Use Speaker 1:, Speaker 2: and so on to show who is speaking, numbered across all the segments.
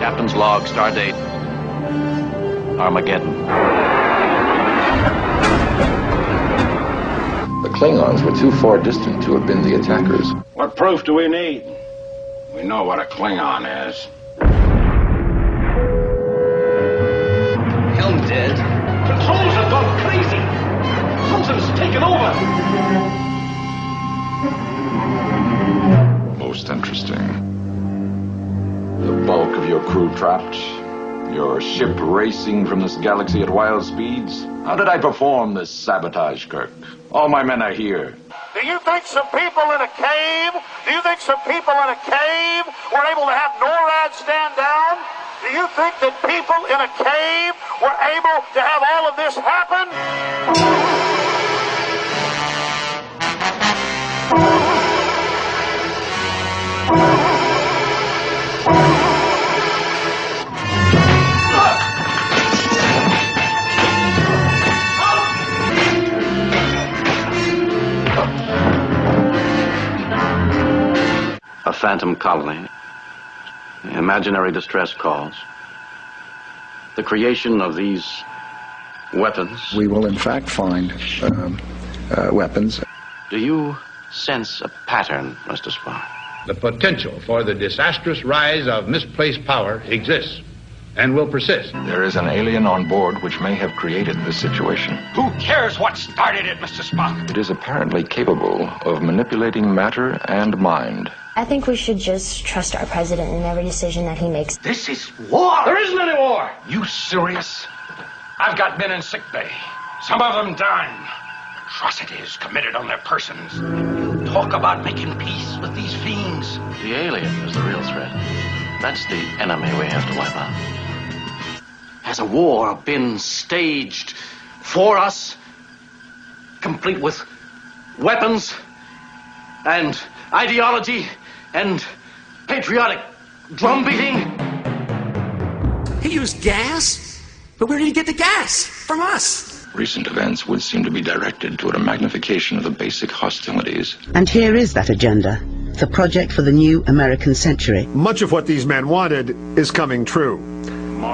Speaker 1: Captain's log, stardate Armageddon.
Speaker 2: The Klingons were too far distant to have been the attackers.
Speaker 3: What proof do we need? We know what a Klingon is.
Speaker 4: Helm dead.
Speaker 5: Controls have gone crazy. Something's taken over.
Speaker 2: Most interesting. The bulk of your crew trapped. Your ship racing from this galaxy at wild speeds. How did I perform this sabotage, Kirk? All my men are here.
Speaker 5: Do you think some people in a cave were able to have NORAD stand down? Do you think that people in a cave were able to have all of this happen?
Speaker 1: A phantom colony, imaginary distress calls, the creation of these weapons.
Speaker 6: We will in fact find weapons.
Speaker 1: Do you sense a pattern, Mr. Spock?
Speaker 7: The potential for the disastrous rise of misplaced power exists and will persist.
Speaker 2: There is an alien on board which may have created this situation.
Speaker 5: Who cares what started it, Mr. Spock?
Speaker 2: It is apparently capable of manipulating matter and mind.
Speaker 8: I think we should just trust our president in every decision that he makes.
Speaker 5: This is war.
Speaker 3: There isn't any war.
Speaker 5: You serious? I've got men in sick bay. Some of them dying. Atrocities committed on their persons. You talk about making peace with these fiends.
Speaker 1: The alien is the real threat. That's the enemy we have to wipe out. Has a war been staged for us, complete with weapons and ideology and patriotic drum beating?
Speaker 4: He used gas? But where did he get the gas? From us.
Speaker 2: Recent events would seem to be directed toward a magnification of the basic hostilities.
Speaker 9: And here is that agenda, the project for the new American century.
Speaker 10: Much of what these men wanted is coming true.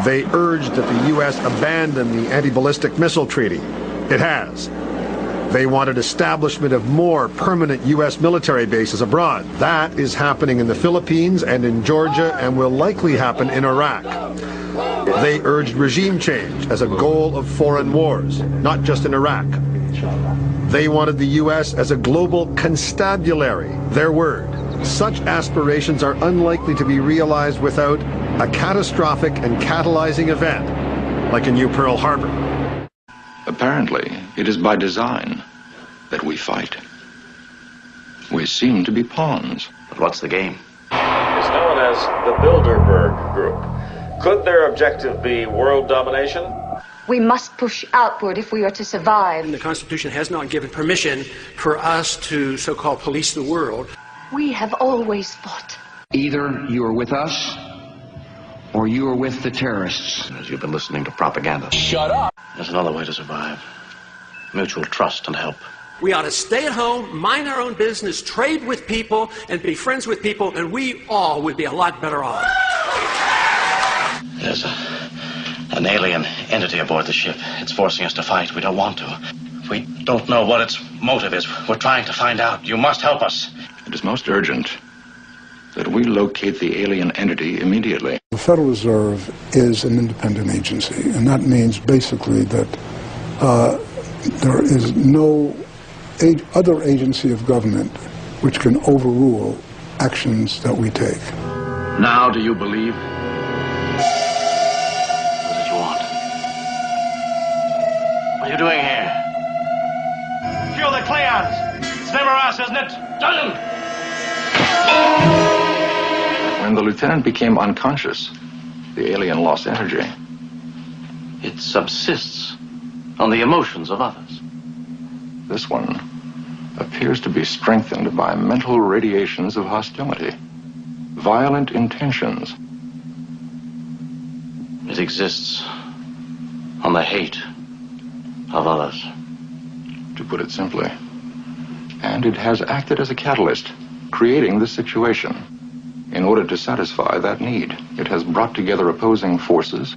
Speaker 10: They urged that the U.S. abandon the anti-ballistic missile treaty. It has. They wanted establishment of more permanent U.S. military bases abroad. That is happening in the Philippines and in Georgia and will likely happen in Iraq. They urged regime change as a goal of foreign wars, not just in Iraq. They wanted the U.S. as a global constabulary, their word. Such aspirations are unlikely to be realized without a catastrophic and catalyzing event, like a new Pearl Harbor.
Speaker 2: Apparently, it is by design that we fight. We seem to be pawns.
Speaker 1: But what's the game?
Speaker 11: It's known as the Bilderberg Group. Could their objective be world domination?
Speaker 12: We must push outward if we are to survive.
Speaker 4: The Constitution has not given permission for us to so-called police the world.
Speaker 12: We have always fought.
Speaker 13: Either you are with us, or you are with the terrorists.
Speaker 1: As you've been listening to propaganda.
Speaker 4: Shut up!
Speaker 1: There's another way to survive. Mutual trust and help.
Speaker 4: We ought to stay at home, mind our own business, trade with people, and be friends with people, and we all would be a lot better off.
Speaker 1: There's an alien entity aboard the ship. It's forcing us to fight. We don't want to. We don't know what its motive is. We're trying to find out. You must help us.
Speaker 2: It is most urgent that we locate the alien entity immediately.
Speaker 6: The Federal Reserve is an independent agency, and that means basically that there is no other agency of government which can overrule actions that we take.
Speaker 1: Now do you believe? What did you want? What are you doing here?
Speaker 5: Kill the Klingons. It's never us, isn't it? Done!
Speaker 2: When the lieutenant became unconscious, the alien lost energy.
Speaker 1: It subsists on the emotions of others.
Speaker 2: This one appears to be strengthened by mental radiations of hostility, violent intentions.
Speaker 1: It exists on the hate of others.
Speaker 2: To put it simply. And it has acted as a catalyst, creating this situation. In order to satisfy that need, it has brought together opposing forces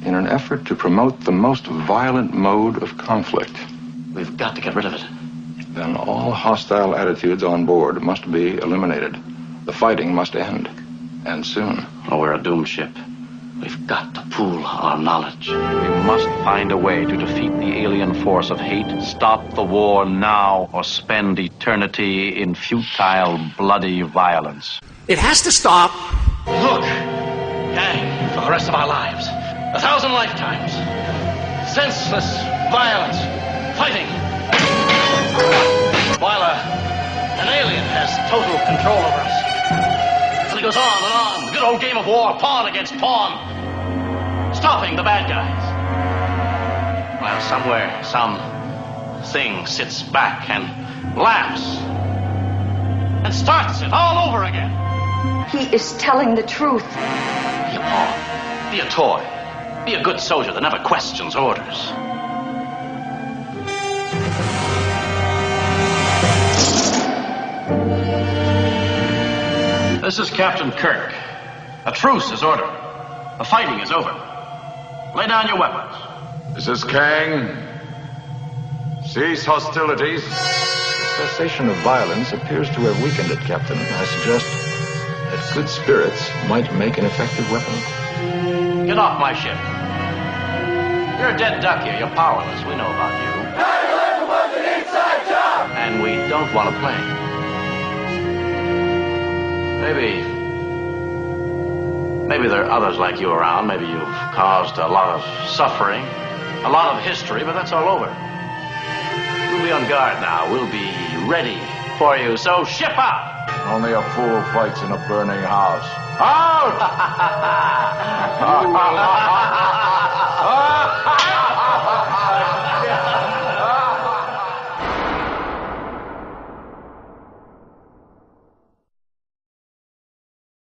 Speaker 2: in an effort to promote the most violent mode of conflict.
Speaker 1: We've got to get rid of it.
Speaker 2: Then all hostile attitudes on board must be eliminated. The fighting must end, and soon.
Speaker 1: Oh, we're a doomed ship. We've got to pool our knowledge. We must find a way to defeat the alien force of hate, stop the war now, or spend eternity in futile, bloody violence.
Speaker 4: It has to stop.
Speaker 1: Look, gang, for the rest of our lives, 1,000 lifetimes, senseless violence, fighting, while an alien has total control over us. And it goes on and on, the good old game of war, pawn against pawn, stopping the bad guys. While somewhere, some thing sits back and laughs and starts it all over again.
Speaker 12: He is telling the truth.
Speaker 1: Be a pawn. Be a toy. Be a good soldier that never questions orders. This is Captain Kirk. A truce is ordered. The fighting is over. Lay down your weapons.
Speaker 2: This is Kang. Cease hostilities. The cessation of violence appears to have weakened it, Captain. I suggest that good spirits might make an effective weapon.
Speaker 1: Get off my ship. You're a dead duck here. You're powerless. We know about you.
Speaker 14: 9/11 was an inside job!
Speaker 1: And we don't want to play. Maybe there are others like you around. Maybe you've caused a lot of suffering, a lot of history, but that's all over. We'll be on guard now. We'll be ready for you. So ship out!
Speaker 2: Only a fool fights in a burning house.
Speaker 1: Out!